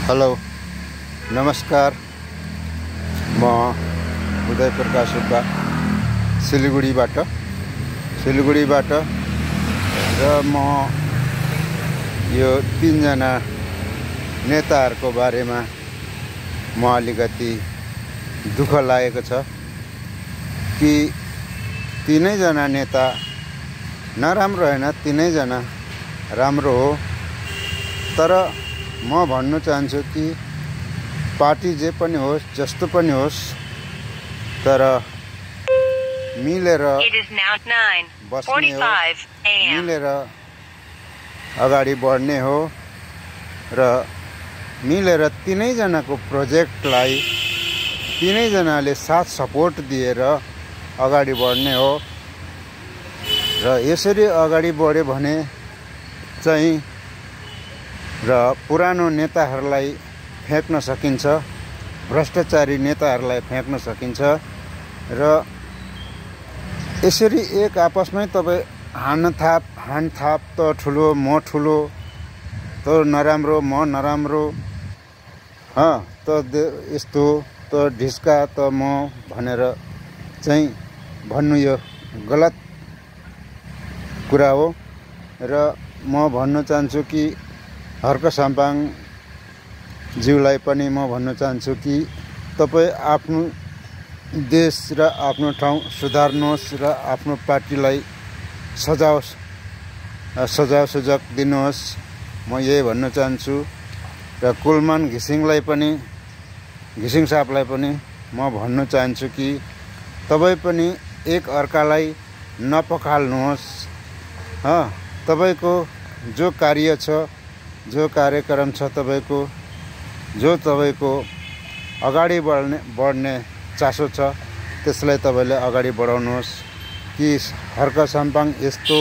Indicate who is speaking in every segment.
Speaker 1: Hello नमस्कार म उदय प्रकाश सुब्बा सिलगढीबाट र म यो तीनजना नेताहरूको बारेमा म अलिकति दुःख लागेको छ कि तीनैजना नेता नराम्रो हैन, तीनैजना राम्रो हो। तर म भन्न चाहन्छु कि पार्टी जे पनि होस्, जस्तो पनि होस्, तर मिलेर बस्ने हो, मिलेर अगाडि बढ्ने हो र मिलेर तीनैजनाको प्रोजेक्टलाई तीनैजनाले साथ सपोर्ट दिएर अगाडि बढ्ने हो। र यसरी अगाडि बढ्यो भने चाहिँ र पुरानो नेताहरूलाई फ्याँक्न सकिन्छ, भ्रष्टाचारी नेताहरूलाई फ्याँक्न सकिन्छ। र यसरी एक आपसमै तपाईँ हानथाप त ठुलो म ठुलो, त नराम्रो म नराम्रो, त यस्तो त ढिस्का त म भनेर चाहिँ भन्नु यो गलत कुरा हो। र म भन्न चाहन्छु कि हर्क साम्पाङ ज्यूलाई पनि म भन्न चाहन्छु कि तपाईँ आफ्नो देश र आफ्नो ठाउँ सुधार्नुहोस् र आफ्नो पार्टीलाई सजाव सुजग दिनुहोस्, म यही भन्न चाहन्छु। र कुलमान घिसिङ साहबलाई पनि म भन्न चाहन्छु कि तपाईँ पनि एक अर्कालाई नपखाल्नुहोस्। तपाईको जो कार्य छ, जो कार्यक्रम छ, तपाईँको अगाडि बढ्ने चासो छ, त्यसलाई तपाईँले अगाडि बढाउनुहोस्। कि हर्क साम्पाङ यस्तो,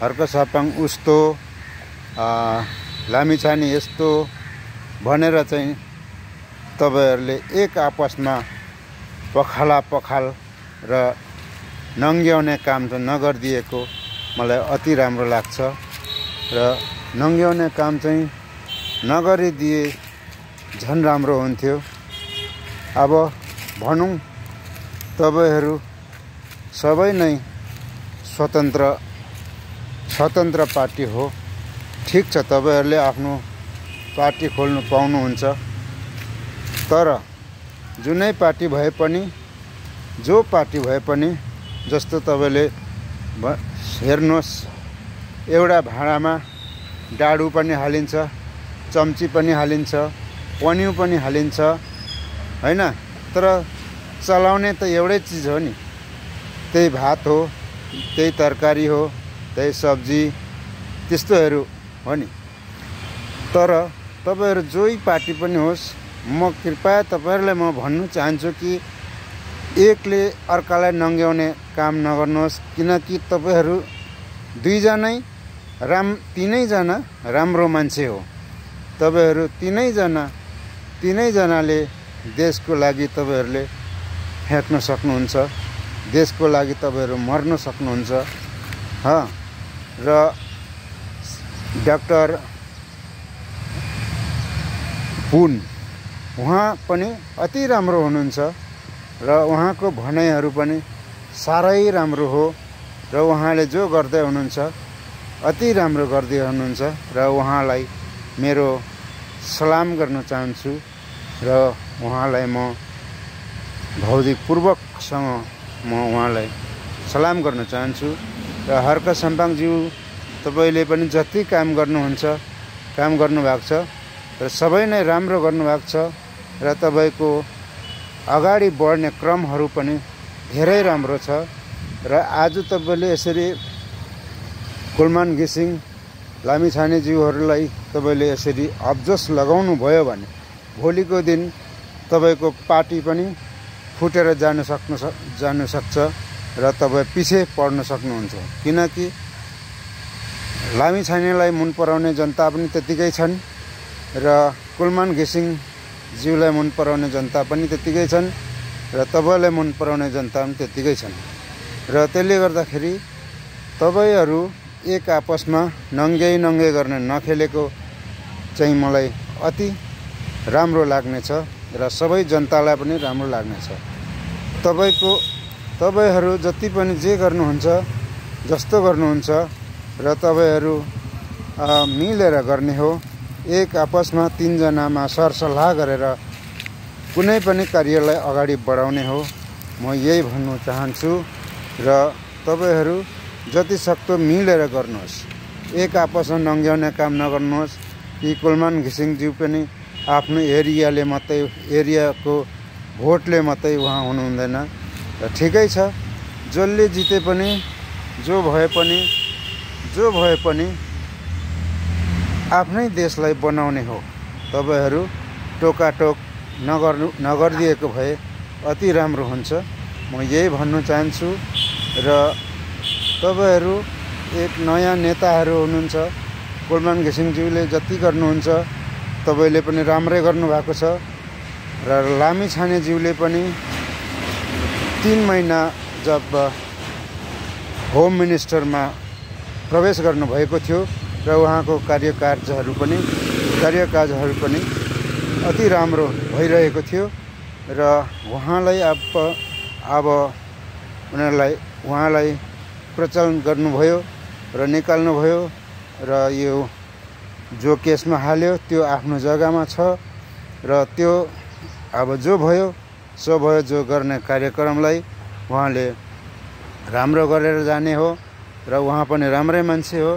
Speaker 1: हर्क साम्पाङ उस्तो, लामिछाने यस्तो भनेर चाहिँ तपाईँहरूले एक आपसमा पखाल र नङ्ग्याउने काम त नगरिदिएको मलाई अति राम्रो लाग्छ। र नङ्ग्याउने काम चाहिँ नगरिदिए झन् राम्रो हुन्थ्यो। अब भनौँ तपाईँहरू सबै नै स्वतन्त्र पार्टी हो, ठिक छ, तपाईँहरूले आफ्नो पार्टी खोल्नु पाउनुहुन्छ। तर जुनै पार्टी भए पनि, जो पार्टी भए पनि, जस्तो तपाईँले हेर्नुहोस्, एउटा भाँडामा डाडु पनि हालिन्छ, चम्ची पनि हालिन्छ, पन्यु पनि हालिन्छ, हैन? तर चलाउने त एउटै चिज हो नि, त्यही भात हो, त्यही तरकारी हो, त्यही सब्जी, त्यस्तोहरू हो नि। तर तपाईँहरू जोही पार्टी पनि होस्, म कृपया तपाईँहरूलाई म भन्न चाहन्छु कि एकले अर्कालाई नङ्ग्याउने काम नगर्नुहोस्। किनकि तपाईँहरू तीनैजना राम्रो मान्छे हो। तपाईँहरू तीनैजनाले देशको लागि तपाईँहरूले फ्याँक्न सक्नुहुन्छ, देशको लागि तपाईँहरू मर्न सक्नुहुन्छ। र डाक्टर पुन, उहाँ पनि अति राम्रो हुनुहुन्छ र उहाँको भनाइहरू पनि साह्रै राम्रो हो। र उहाँले जो गर्दै हुनुहुन्छ अति राम्रो गर्दै हुनुहुन्छ र उहाँलाई मेरो सलाम गर्न चाहन्छु। र उहाँलाई म भौतिकपूर्वकसँग म उहाँलाई सलाम गर्न चाहन्छु। र हर्क साम्पाङज्यू, तपाईँले पनि जति काम गर्नुभएको छ र सबै नै राम्रो गर्नुभएको छ। र तपाईँको अगाडि बढ्ने क्रमहरू पनि धेरै राम्रो छ। र आज तपाईँले यसरी कुलमान घिसिङ, लामिछानेज्यूहरूलाई तपाईँले यसरी अब्जस लगाउनु भयो भने भोलिको दिन तपाईँको पार्टी पनि फुटेर जान सक्छ र तपाईँ पछि पर्न सक्नुहुन्छ। किनकि लामिछानेलाई मन पराउने जनता पनि त्यतिकै छन् र कुलमान घिसिङ ज्यूलाई मन पराउने जनता पनि त्यतिकै छन् र तपाईँलाई मन पराउने जनता पनि त्यतिकै छन्। र त्यसले गर्दाखेरि तपाईँहरू एक आपसमा नङ्ग्याइ गर्ने नखेलेको चाहिँ मलाई अति राम्रो लाग्नेछ र सबै जनतालाई पनि राम्रो लाग्नेछ। तपाईहरू जति पनि जे गर्नुहुन्छ, जस्तो गर्नुहुन्छ र तपाईहरू मिलेर गर्ने हो। एक आपसमा तीनजनामा सरसल्लाह गरेर कुनै पनि कार्यलाई अगाडि बढाउने हो। म यही भन्नु चाहन्छु र तपाईहरू जति सक्दो मिलेर गर्नुहोस्। एक आपसमा नङ्ग्याउने काम नगर्नुहोस् कि कुलमान घिसिङज्यू पनि आफ्नो एरियाको भोटले मात्रै उहाँ हुनु हुँदैन र ठिकै छ। जसले जिते पनि जो भए पनि आफ्नै देशलाई बनाउने हो। तपाईहरू टोकाटोक नगरिदिएको भए अति राम्रो हुन्छ। म यही भन्नु चाहन्छु र तपाईहरू एक नयाँ नेताहरू हुनुहुन्छ। कुलमान घिसिङज्यूले जति गर्नुहुन्छ तपाईले पनि राम्रै गर्नुभएको छ र लामिछानेज्यूले पनि 3 महिना जब होम मिनिस्टरमा प्रवेश गर्नुभएको थियो र उहाँको कार्यकाजहरू पनि अति राम्रो भइरहेको थियो र उहाँलाई अब उहाँलाई प्रचलन गर्नुभयो र निकाल्नुभयो र यो जो केसमा हाल्यो त्यो आफ्नो जग्गामा छ र त्यो अब जो भयो सो भयो। जो गर्ने कार्यक्रमलाई उहाँले राम्रो गरेर जाने हो र उहाँ पनि राम्रै मान्छे हो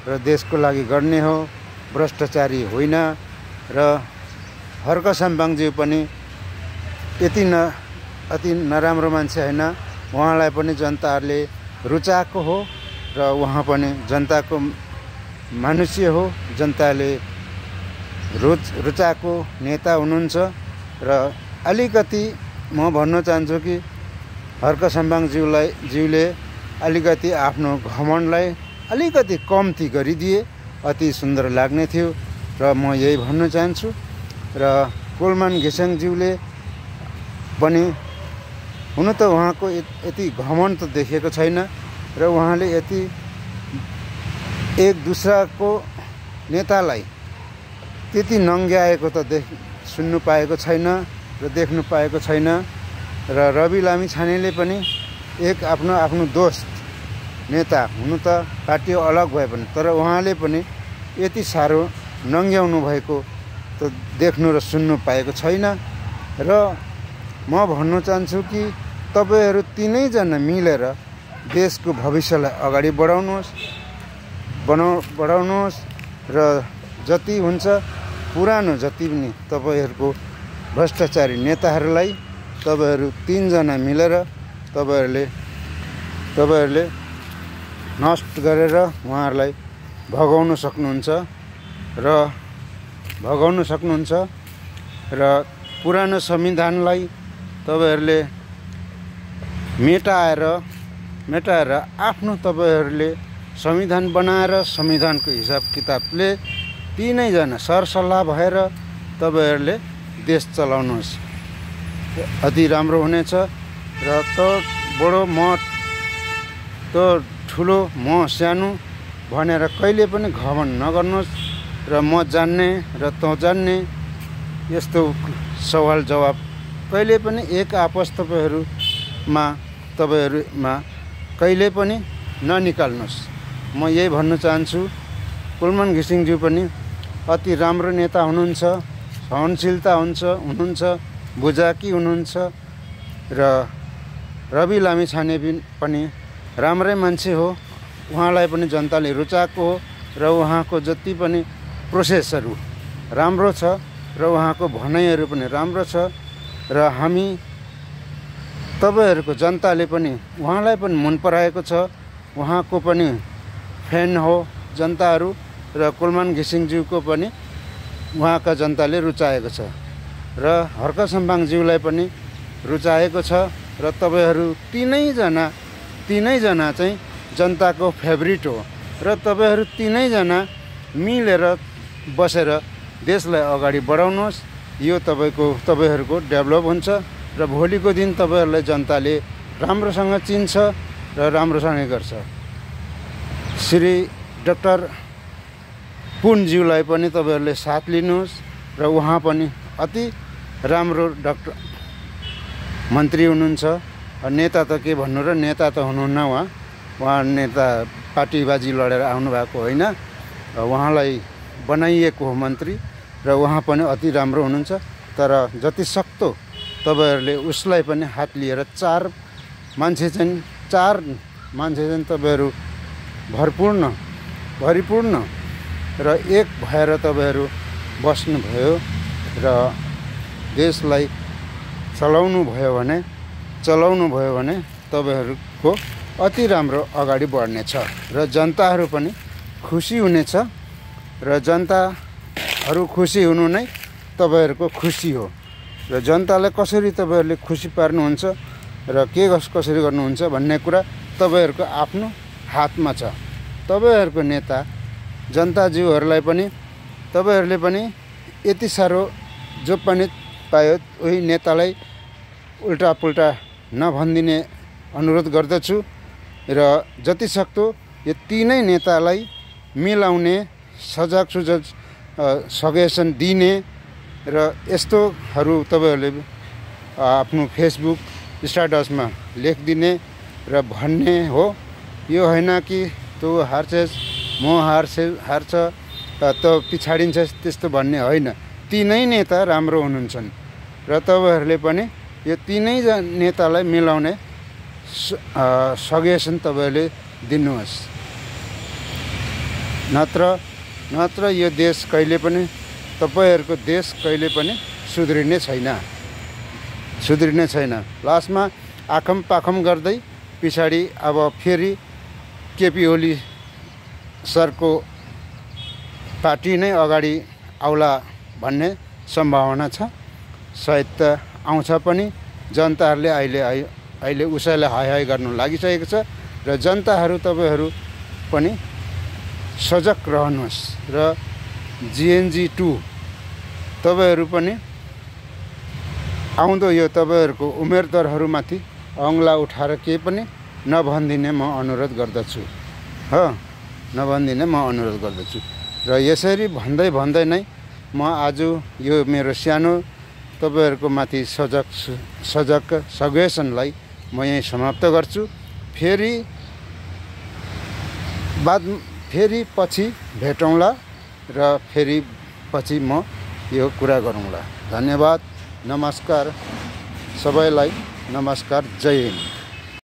Speaker 1: र देशको लागि गर्ने हो, भ्रष्टाचारी होइन। र हर्क साम्बाङज्यू पनि अति नराम्रो मान्छे होइन। उहाँलाई पनि जनताहरूले रुचाएको हो र उहाँ पनि जनताको मानुष्य हो। जनताले रुचाएको नेता हुनुहुन्छ र अलिकति म भन्न चाहन्छु कि हर्क साम्बाङज्यूले अलिकति आफ्नो घमण्डलाई अलिकति कम्ती गरिदिए अति सुन्दर लाग्ने थियो र म यही भन्न चाहन्छु। र कुलमान घिसिङज्यूले पनि हुन त उहाँको यति घमण्ड त देखेको छैन र उहाँले यति एक दुसराको नेतालाई त्यति नङ्ग्याएको त सुन्नु पाएको छैन र देख्नु पाएको छैन। र रवि लामिछानेले पनि एक आफ्नो दोस्त नेता हुनु त पार्टी अलग भए पनि तर उहाँले पनि यति साह्रो नङ्ग्याउनु भएको त देख्नु र सुन्नु पाएको छैन। र म भन्नु चाहन्छु कि तपाईहरू तीनैजना मिलेर देशको भविष्यलाई अगाडि बढाउनुहोस् र जति हुन्छ पुरानो जति पनि तपाईहरूको भ्रष्टाचारी नेताहरूलाई तपाईहरू तीनजना मिलेर तपाईहरूले नष्ट गरेर उहाँहरूलाई भगाउन सक्नुहुन्छ र पुरानो संविधानलाई तपाईहरूले मेटाएर आफ्नो तपाईहरूले संविधान बनाएर संविधानको हिसाब किताबले तीनैजना सरसल्लाह भएर तपाईहरूले देश चलाउनुहोस्। अति राम्रो हुनेछ र बडो म ठुलो म सानो भनेर कहिले पनि घमण्ड नगर्नुहोस् र म जान्ने र तँ जान्ने यस्तो सवाल जवाब कहिले पनि एक आपस तपाईहरूमा कहिले पनि ननिकाल्नुहोस्। म यही भन्न चाहन्छु। कुलमान घिसिङज्यू पनि अति राम्रो नेता हुनुहुन्छ, सहनशीलता हुनुहुन्छ, बुझाकी हुनुहुन्छ र रवि लामिछाने पनि राम्रै मान्छे हो। उहाँलाई पनि जनताले रुचाएको हो र उहाँको जति पनि प्रोसेसहरू राम्रो छ र उहाँको भनाइहरू पनि राम्रो छ र हामी तपाईहरूको जनताले पनि उहाँलाई पनि मन पराएको छ। उहाँको पनि फ्यान हो जनताहरू र कुलमान घिसिङज्यूको पनि उहाँका जनताले रुचाएको छ र हर्क साम्बाङज्यूलाई पनि रुचाएको छ र तपाईहरू तीनैजना चाहिँ जनताको फेभरेट हो र तपाईहरू तीनैजना मिलेर बसेर देशलाई अगाडि बढाउनुहोस्। यो तपाईहरूको डेभलप हुन्छ र भोलिको दिन तपाईहरूलाई जनताले राम्रोसँग चिन्छ र राम्रोसँग गर्छ। श्री डाक्टर पुनज्यूलाई पनि तपाईहरूले साथ लिनुहोस् र उहाँ पनि अति राम्रो डाक्टर मन्त्री हुनुहुन्छ। नेता त के भन्नु र, नेता त हुनुहुन्न उहाँ नेता पार्टीबाजी लडेर आउनुभएको होइन। उहाँलाई बनाइएको हो मन्त्री र उहाँ पनि अति राम्रो हुनुहुन्छ। तर जति सक्दो तपाईँहरूले उसलाई पनि हात लिएर चार मान्छे चाहिँ तपाईँहरू भरिपूर्ण र एक भएर तपाईँहरू बस्नुभयो र देशलाई चलाउनु भयो भने तपाईँहरूको अति राम्रो अगाडि बढ्नेछ र जनताहरू पनि खुसी हुनेछ र जनताहरू खुसी हुनु नै तपाईँहरूको खुसी हो। र जनतालाई कसरी तपाईँहरूले खुसी पार्नुहुन्छ र कसरी गर्नुहुन्छ भन्ने कुरा तपाईँहरूको आफ्नो हातमा छ। तपाईँहरूको नेता जनताज्यूहरूलाई पनि तपाईँहरूले पनि यति साह्रो जो पनि पायो उही नेतालाई उल्टापुल्टा नभनिदिने अनुरोध गर्दछु र जति सक्दो यो तीनै नेतालाई मिलाउने सजेसन दिने र यस्तोहरू तपाईँहरूले आफ्नो फेसबुक स्ट्याटसमा लेखिदिने र भन्ने हो। यो होइन कि तँ हार्छस् म हार्छ त पछाडिन्छ त्यस्तो भन्ने होइन। तीनै नेता राम्रो हुनुहुन्छन् र तपाईँहरूले पनि यो तीनै नेतालाई मिलाउने सजेसन तपाईँहरूले दिनुहोस्। नत्र यो देश कहिले पनि तपाईँहरूको देश कहिले पनि सुध्रिने छैन। लास्टमा आखम पाखम गर्दै पछाडि अब फेरि केपी ओली सरको पार्टी नै अगाडि आउला भन्ने सम्भावना छ। सायद त आउँछ पनि। जनताहरूले अहिले उसैलाई हाई गर्नु लागिसकेको छ र जनताहरू तपाईँहरू पनि सजग रहनुहोस् र GNG 2 तपाईँहरू पनि आउँदो यो तपाईँहरूको उम्मेदवारहरूमाथि औँला उठाएर केही पनि नभनिदिने म अनुरोध गर्दछु र यसरी भन्दै नै म आज यो मेरो सानो तपाईँहरूको माथि सजेसनलाई म यहीँ समाप्त गर्छु। फेरि पछि भेटौँला र फेरि पछि म यो कुरा गरौँला। धन्यवाद, नमस्कार सबैलाई, नमस्कार, जय हिन्द।